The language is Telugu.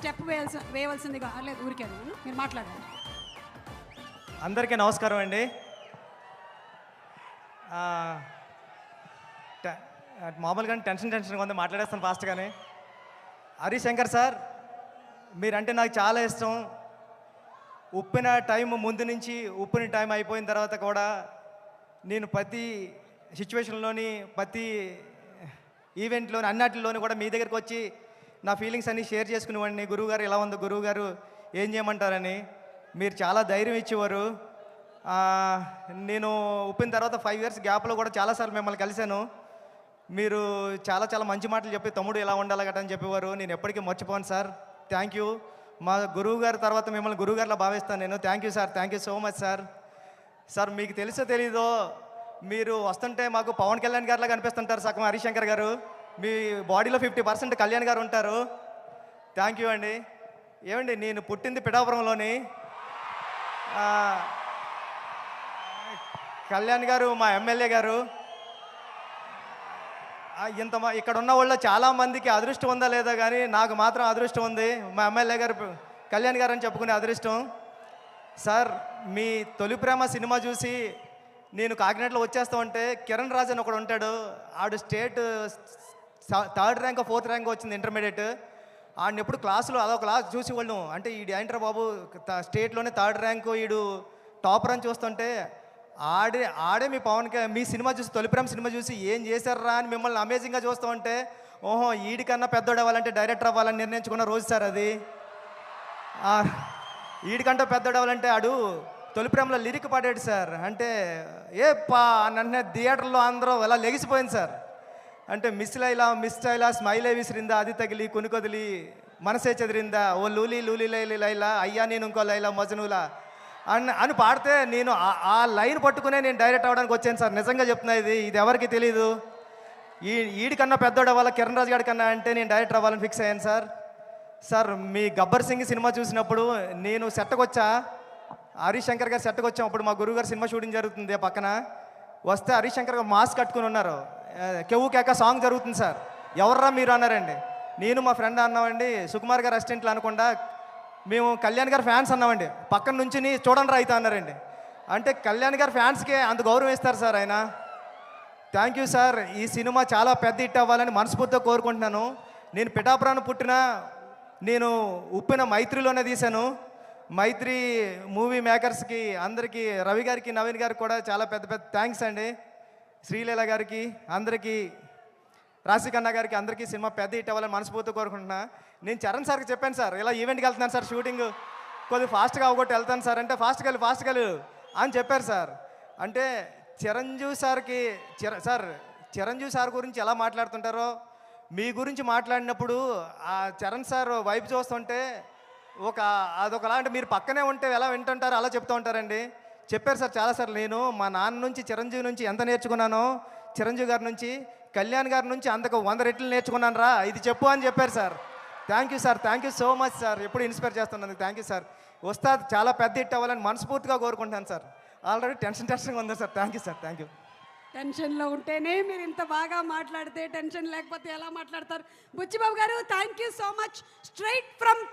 స్టెప్ వేయవలసిందిగా లేదు ఊరికే మీరు మాట్లాడండి. అందరికీ నమస్కారం అండి. మామూలుగా టెన్షన్గా ఉంది, మాట్లాడేస్తాను ఫాస్ట్గానే. హరిశంకర్ సార్, మీరంటే నాకు చాలా ఇష్టం. ఉప్పిన టైం ముందు నుంచి ఉప్పిన టైం అయిపోయిన తర్వాత కూడా నేను ప్రతి సిచ్యువేషన్లోని ప్రతి ఈవెంట్లోని అన్నిటిలోని కూడా మీ దగ్గరికి వచ్చి నా ఫీలింగ్స్ అన్నీ షేర్ చేసుకునేవాడిని. గురువుగారు ఎలా ఉందో, గురువుగారు ఏం చేయమంటారని మీరు చాలా ధైర్యం ఇచ్చేవారు. నేను ఉప్పిన తర్వాత 5 years గ్యాప్లో కూడా చాలాసార్లు మిమ్మల్ని కలిశాను. మీరు చాలా చాలా మంచి మాటలు చెప్పి తమ్ముడు ఎలా ఉండాలి గట్రా అని చెప్పేవారు. నేను ఎప్పటికీ మర్చిపోను సార్. Thank you. మా గురువు గారి తర్వాత మిమ్మల్ని గురువుగారిలా భావిస్తాను నేను. Thank you sir, thank you so much sir. Sir మీకు తెలుసో తెలీదో, మీరు వస్తుంటే మాకు పవన్ కళ్యాణ్ గారిలా కనిపిస్తుంటారు సగం హరిశంకర్ గారు. మీ బాడీలో 50% కళ్యాణ్ గారు ఉంటారు. థ్యాంక్ యూ అండి. ఏమండి, నేను పుట్టింది పిఠాపురంలోని. కళ్యాణ్ గారు మా ఎమ్మెల్యే గారు. ఇక్కడ ఉన్న వాళ్ళు చాలామందికి అదృష్టం ఉందా లేదా కానీ నాకు మాత్రం అదృష్టం ఉంది. మా ఎమ్మెల్యే గారు కళ్యాణ్ గారు అని చెప్పుకునే అదృష్టం. సార్, మీ తొలి ప్రేమ సినిమా చూసి నేను కాకినాడలో వచ్చేస్తా ఉంటే కిరణ్ రాజ్ అని ఒకడు ఉంటాడు. ఆడు state 3rd rank 4th rank వచ్చింది ఇంటర్మీడియట్. ఆడిని ఎప్పుడు క్లాసులో అదొక క్లాస్ చూసి వాళ్ళు అంటే ఈడు ఏంట్రా బాబు స్టేట్లోనే 3rd ర్యాంకు ఈడు టాపర్ అని చూస్తుంటే ఆడే మీ సినిమా చూసి తొలి ప్రేమ సినిమా చూసి ఏం చేశారా అని మిమ్మల్ని అమేజింగ్గా చూస్తూ ఉంటే ఓహో ఈడికన్నా పెద్దోడు అవ్వాలంటే డైరెక్టర్ అవ్వాలని నిర్ణయించుకున్న రోజు సార్ అది. ఈడికంటే పెద్దోడు అవ్వాలంటే ఆడు తొలి ప్రేమలో లిరిక్ పాడాడు సార్. అంటే నన్ను థియేటర్లో అందరూ అలా లెగిసిపోయింది సార్. అంటే మిస్ లైలా స్మైలే విసిరిందా, అది తగిలి కొనుకొదిలి మనసే చెదిరిందా, ఓ లూలి లూలి లైలి లైలా అయ్యా నేను ఇంకో లైలా మజనులా అని పాడితే నేను ఆ లైన్ పట్టుకునే నేను డైరెక్ట్ అవ్వడానికి వచ్చాను సార్. నిజంగా చెప్తున్నా, ఇది ఎవరికి తెలీదు. ఈడికన్నా పెద్దోడు అవ్వాలి కిరణ్ రాజ్ గారి కన్నా అంటే నేను డైరెక్టర్ అవ్వాలని ఫిక్స్ అయ్యాను సార్. సార్, మీ గబ్బర్ సింగ్ సినిమా చూసినప్పుడు నేను సెట్కి వచ్చా, హరిశంకర్ గారు సెట్కి వచ్చాం. అప్పుడు మా గురువు గారు సినిమా షూటింగ్ జరుగుతుంది పక్కన. వస్తే హరిశంకర్ గారు మాస్క్ కట్టుకుని ఉన్నారు. కెవ్వు కేక సాంగ్ జరుగుతుంది సార్. ఎవర్రా మీరు అన్నారండి. నేను మా ఫ్రెండ్ అన్నామండి, సుకుమార్ గారు అసిస్టెంట్లు అనకుండా మేము కళ్యాణ్ గారు ఫ్యాన్స్ అన్నామండి. పక్కన నుంచి చూడండి రా అయితే అన్నారండి. అంటే కళ్యాణ్ గారు ఫ్యాన్స్కే అంత గౌరవం ఇస్తారు సార్ ఆయన. Thank you sir. ఈ సినిమా చాలా పెద్ద హిట్ అవ్వాలని మనస్ఫూర్తిగా కోరుకుంటున్నాను. నేను పిఠాపురాన్ని పుట్టిన నేను ఉప్పిన మైత్రిలోనే తీశాను. మైత్రి మూవీ మేకర్స్కి అందరికీ, రవి గారికి నవీన్ గారికి కూడా చాలా పెద్ద పెద్ద థ్యాంక్స్ అండి. శ్రీలీల గారికి, అందరికీ, రాశికన్నా గారికి, అందరికీ సినిమా పెద్ద హిట్ అవ్వాలని మనస్ఫూర్తిగా కోరుకుంటున్నా. నేను చరణ్ సార్కి చెప్పాను సార్, ఇలా ఈవెంట్కి వెళ్తున్నాను సార్, షూటింగ్ కొద్దిగా ఫాస్ట్గా అవ్వగొట్టి వెళ్తాను సార్ అంటే ఫాస్ట్గా వెళ్ళు అని చెప్పారు సార్. అంటే చిరంజీవి సార్ గురించి ఎలా మాట్లాడుతుంటారో మీ గురించి మాట్లాడినప్పుడు ఆ చరణ్ సార్ వైపు చూస్తుంటే అదొకలా అంటే మీరు పక్కనే ఉంటే ఎలా వింటుంటారో అలా చెప్తూ ఉంటారండి. చెప్పారు సార్ చాలాసార్లు. నేను మా నాన్న నుంచి చిరంజీవి నుంచి ఎంత నేర్చుకున్నానో, చిరంజీవి గారి నుంచి కళ్యాణ్ గారి నుంచి అంతకు 100 రెట్లు నేర్చుకున్నాను రా, ఇది చెప్పు అని చెప్పారు sir. Thank you sir, thank you so much sir. ఎప్పుడు ఇన్స్పైర్ చేస్తున్నందుకు థ్యాంక్ యూ సార్. చాలా పెద్ద హిట్ అవ్వాలని మనస్ఫూర్తిగా కోరుకుంటాను సార్. ఆల్రెడీ టెన్షన్గా ఉంది sir. Thank you sir, thank you. టెన్షన్లో ఉంటేనే మీరు ఇంత బాగా మాట్లాడితే, టెన్షన్ లేకపోతే ఎలా మాట్లాడతారు? బుచ్చిబాబు గారు, thank you so much. Straight from